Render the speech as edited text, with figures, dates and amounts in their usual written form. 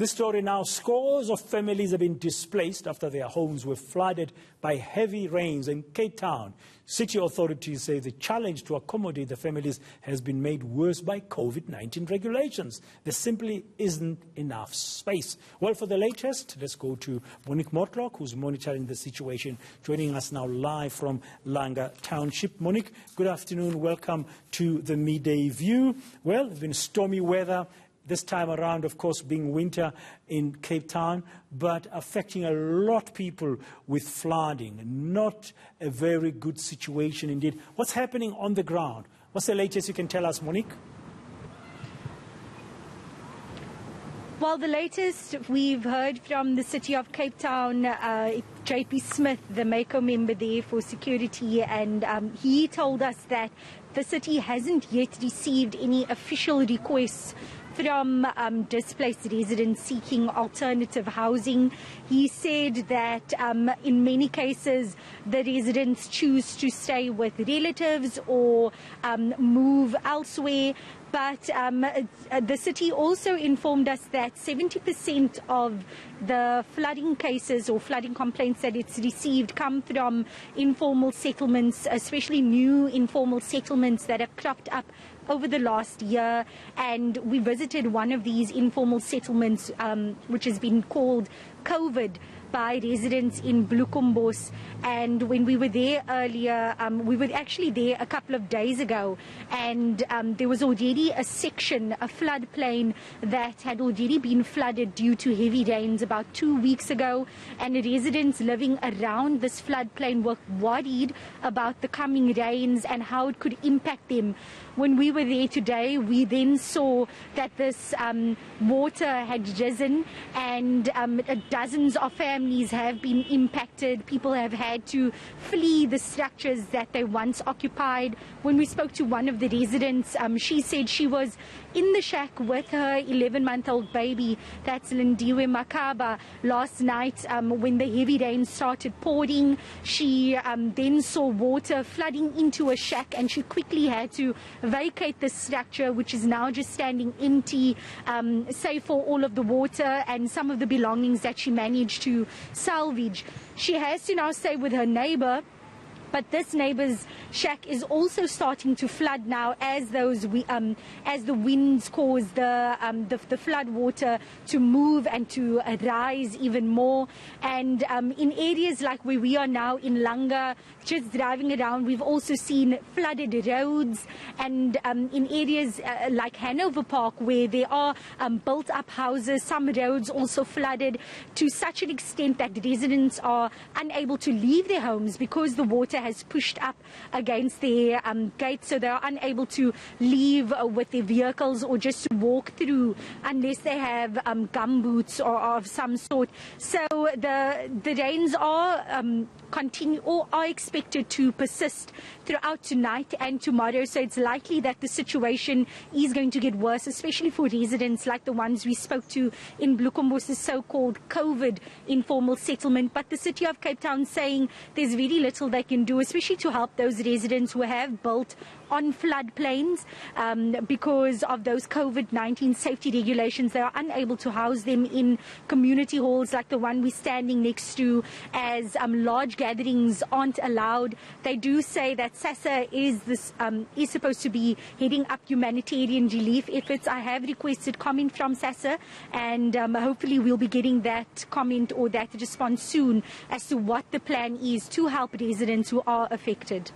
This story now, scores of families have been displaced after their homes were flooded by heavy rains in Cape Town. City authorities say the challenge to accommodate the families has been made worse by COVID-19 regulations. There simply isn't enough space. Well, for the latest, let's go to Monique Mortlock, who's monitoring the situation, joining us now live from Langa Township. Monique, good afternoon. Welcome to the Midday View. Well, it's been stormy weather. This time around, of course, being winter in Cape Town, but affecting a lot of people with flooding. Not a very good situation indeed. What's happening on the ground? What's the latest you can tell us, Monique? Well, the latest we've heard from the City of Cape Town, JP Smith, the MACO member there for security, and he told us that the city hasn't yet received any official requests from displaced residents seeking alternative housing. He said that in many cases the residents choose to stay with relatives or move elsewhere. But the city also informed us that 70% of the flooding cases or flooding complaints that it's received come from informal settlements, especially new informal settlements that have cropped up over the last year. And we visited one of these informal settlements, which has been called COVID, by residents in Blukombos. And when we were there earlier, we were actually there a couple of days ago, and there was already a section, a floodplain that had already been flooded due to heavy rains about 2 weeks ago, and the residents living around this floodplain were worried about the coming rains and how it could impact them. When we were there today, we then saw that this water had risen, and dozens of families have been impacted. People have had to flee the structures that they once occupied. When we spoke to one of the residents, she said she was in the shack with her 11-month-old baby, that's Lindiwe Makaba, last night when the heavy rain started pouring. She then saw water flooding into a shack, and she quickly had to vacate the structure, which is now just standing empty, save for all of the water and some of the belongings that she managed to salvage. She has to now stay with her neighbor, but this neighbor's shack is also starting to flood now as as the winds cause the flood water to move and to rise even more. And in areas like where we are now in Langa, just driving around, we've also seen flooded roads, and in areas like Hanover Park, where there are built up houses, some roads also flooded to such an extent that residents are unable to leave their homes because the water has pushed up against their gates, so they are unable to leave with their vehicles or just to walk through unless they have gumboots or of some sort. So the rains are are expected to persist throughout tonight and tomorrow, so it's likely that the situation is going to get worse, especially for residents like the ones we spoke to in Blukombos' so-called COVID informal settlement. But the City of Cape Town saying there's very little they can do, especially to help those residents who have built on floodplains because of those COVID-19 safety regulations. They are unable to house them in community halls like the one we're standing next to, as large gatherings aren't allowed. They do say that SASSA is supposed to be heading up humanitarian relief efforts. I have requested comment from SASSA, and hopefully we'll be getting that comment or that response soon as to what the plan is to help residents who are affected.